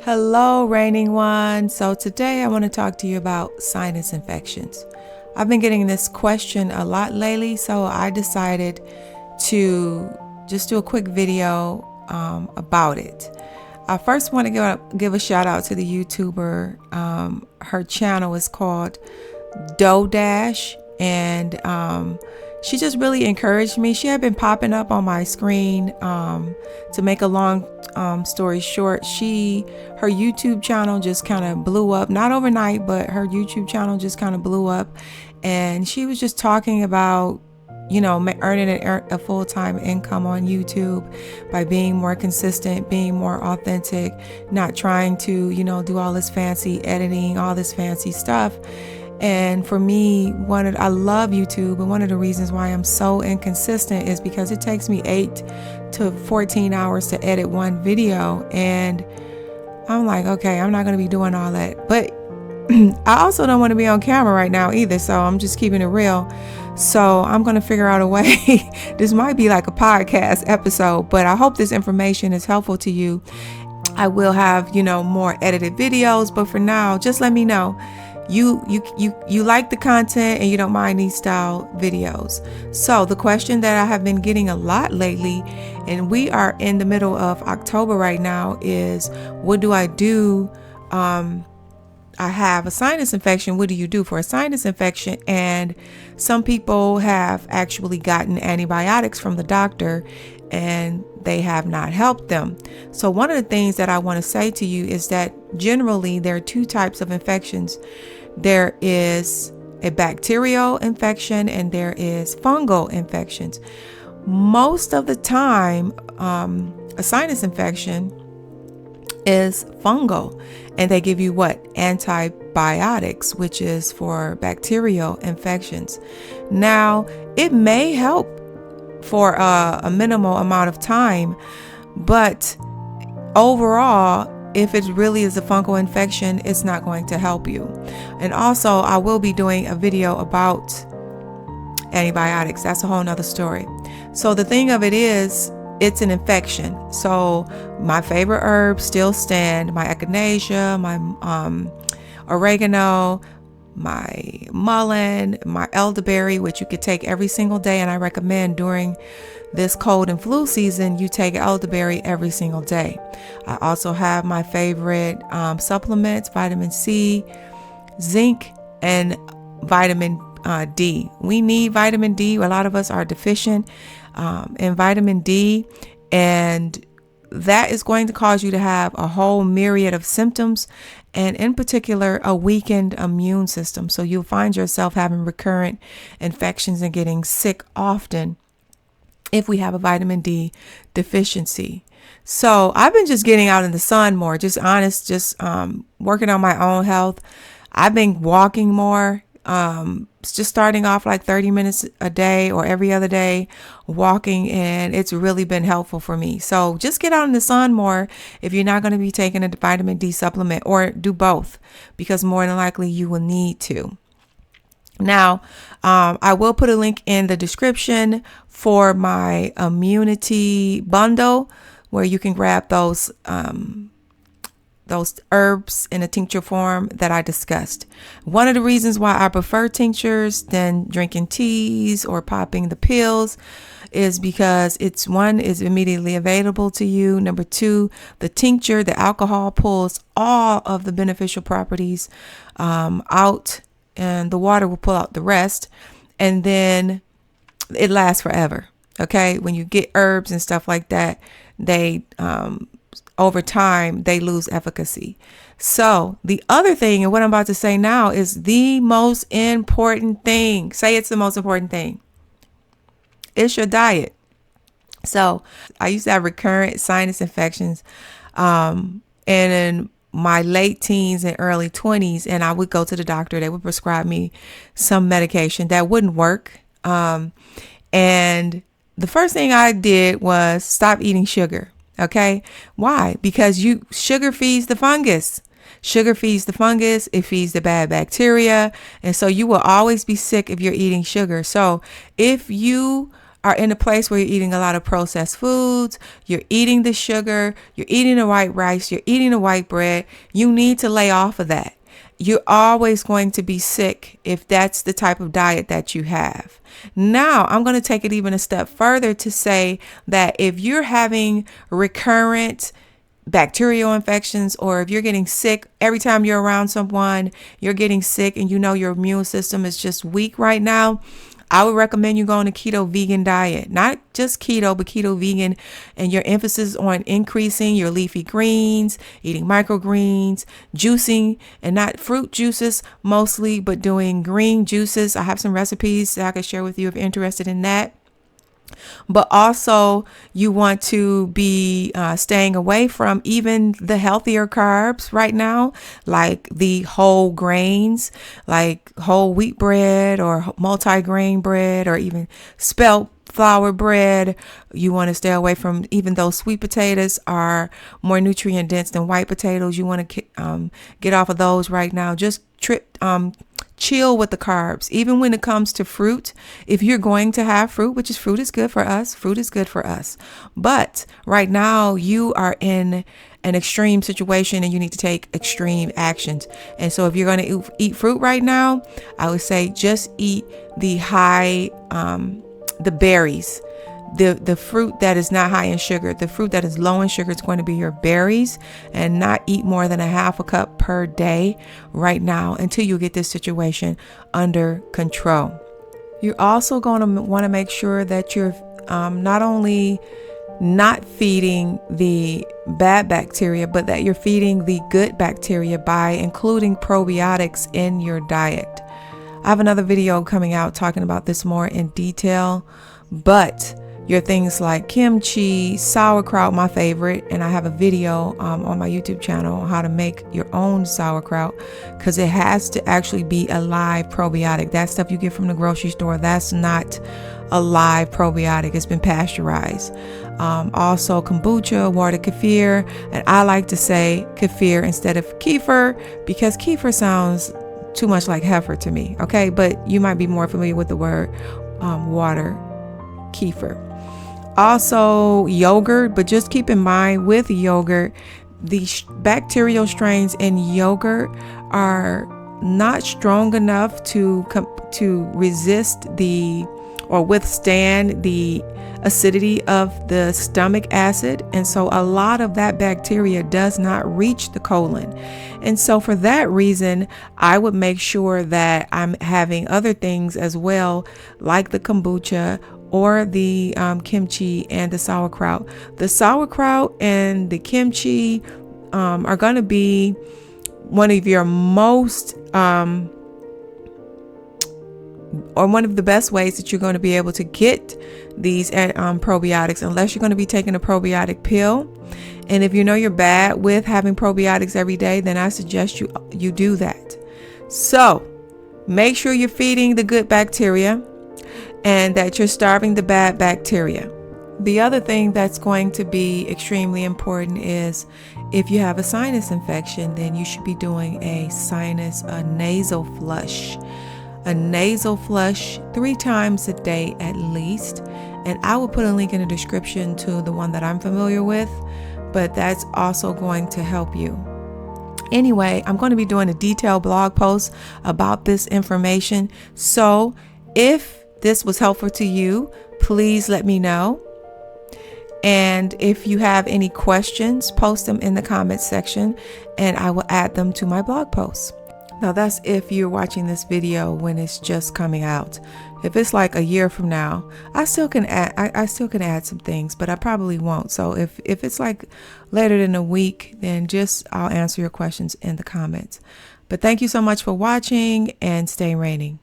Hello, reigning one. So today I want to talk to you about sinus infections. I've been getting this question a lot lately, so I decided to just do a quick video about it. I first want to give a shout out to the YouTuber. Her channel is called Dough Dash, and she just really encouraged me. She had been popping up on my screen. To make a long story short, her YouTube channel just kind of blew up, not overnight, but her YouTube channel just kind of blew up, and she was just talking about earning a full-time income on YouTube by being more consistent, being more authentic, not trying to do all this fancy editing, all this fancy stuff. And for me, I love YouTube, and one of the reasons why I'm so inconsistent is because it takes me 8 to 14 hours to edit one video, and I'm like, okay, I'm not going to be doing all that. But I also don't want to be on camera right now either, so I'm just keeping it real. So I'm going to figure out a way. This might be like a podcast episode, but I hope this information is helpful to you. I will have more edited videos, but for now, just let me know you like the content and you don't mind these style videos. So the question that I have been getting a lot lately, and we are in the middle of October right now, is what do I do? I have a sinus infection. What do you do for a sinus infection? And some people have actually gotten antibiotics from the doctor and they have not helped them. So one of the things that I want to say to you is that generally there are two types of infections. There is a bacterial infection and there is fungal infections. Most of the time, a sinus infection is fungal, and they give you antibiotics, which is for bacterial infections. Now, it may help for a minimal amount of time, but overall, if it really is a fungal infection, it's not going to help you. And also, I will be doing a video about antibiotics. That's a whole nother story. So the thing of it is, it's an infection. So my favorite herbs still stand: my echinacea, my oregano, my mullein, my elderberry, which you could take every single day. And I recommend during this cold and flu season, you take elderberry every single day. I also have my favorite supplements: vitamin C, zinc, and vitamin D. We need vitamin D. A lot of us are deficient in vitamin D, and that is going to cause you to have a whole myriad of symptoms, and in particular, a weakened immune system. So you'll find yourself having recurrent infections and getting sick often if we have a vitamin D deficiency. So I've been just getting out in the sun more, just working on my own health. I've been walking more, just starting off like 30 minutes a day or every other day walking, and it's really been helpful for me. So just get out in the sun more if you're not going to be taking a vitamin D supplement, or do both, because more than likely you will need to. Now, I will put a link in the description for my immunity bundle, where you can grab those herbs in a tincture form that I discussed. One of the reasons why I prefer tinctures than drinking teas or popping the pills is because is immediately available to you. Number two, the tincture, the alcohol, pulls all of the beneficial properties out, and the water will pull out the rest, and then it lasts forever. Okay, when you get herbs and stuff like that, they over time, they lose efficacy. So the other thing, and what I'm about to say now, is the most important thing. Say it's the most important thing. It's your diet. So I used to have recurrent sinus infections and in my late teens and early 20s, and I would go to the doctor. They would prescribe me some medication that wouldn't work. And the first thing I did was stop eating sugar. Okay. Why? Because sugar feeds the fungus. Sugar feeds the fungus. It feeds the bad bacteria. And so you will always be sick if you're eating sugar. So if you are in a place where you're eating a lot of processed foods, you're eating the sugar, you're eating the white rice, you're eating the white bread, you need to lay off of that. You're always going to be sick if that's the type of diet that you have. Now, I'm going to take it even a step further to say that if you're having recurrent bacterial infections, or if you're getting sick every time you're around someone, you're getting sick and you know your immune system is just weak right now, I would recommend you go on a keto vegan diet, not just keto, but keto vegan, and your emphasis on increasing your leafy greens, eating microgreens, juicing, and not fruit juices mostly, but doing green juices. I have some recipes that I could share with you if you're interested in that. But also you want to be staying away from even the healthier carbs right now, like the whole grains, like whole wheat bread or multi-grain bread, or even spelt flour bread. You want to stay away from, even though sweet potatoes are more nutrient dense than white potatoes, you want to get off of those right now. Just chill with the carbs. Even when it comes to fruit, if you're going to have fruit, fruit is good for us. But right now you are in an extreme situation and you need to take extreme actions. And so if you're going to eat fruit right now, I would say just eat the the berries. The fruit that is not high in sugar. The fruit that is low in sugar is going to be your berries, and not eat more than a half a cup per day right now until you get this situation under control. You're also going to want to make sure that you're not only not feeding the bad bacteria, but that you're feeding the good bacteria by including probiotics in your diet. I have another video coming out talking about this more in detail, but your things like kimchi, sauerkraut, my favorite, and I have a video on my YouTube channel on how to make your own sauerkraut, because it has to actually be a live probiotic. That stuff you get from the grocery store, that's not a live probiotic. It's been pasteurized. Also kombucha, water kefir, and I like to say kefir instead of kefir because kefir sounds too much like heifer to me. Okay, but you might be more familiar with the word water kefir. Also yogurt, but just keep in mind with yogurt, the bacterial strains in yogurt are not strong enough to resist or withstand the acidity of the stomach acid, and so a lot of that bacteria does not reach the colon. And so for that reason, I would make sure that I'm having other things as well, like the kombucha or the kimchi and the sauerkraut. The sauerkraut and the kimchi are going to be one of your most or one of the best ways that you're going to be able to get these probiotics, unless you're going to be taking a probiotic pill. And if you know you're bad with having probiotics every day, then I suggest you do that. So make sure you're feeding the good bacteria and that you're starving the bad bacteria. The other thing that's going to be extremely important is if you have a sinus infection, then you should be doing a nasal flush. A nasal flush 3 times a day at least. And I will put a link in the description to the one that I'm familiar with, but that's also going to help you. Anyway, I'm going to be doing a detailed blog post about this information. So if this was helpful to you, please let me know. And if you have any questions, post them in the comments section and I will add them to my blog post. Now that's if you're watching this video when it's just coming out. If it's like a year from now, I still can add some things, but I probably won't. So if it's like later than a week, then I'll answer your questions in the comments. But thank you so much for watching and stay reigning.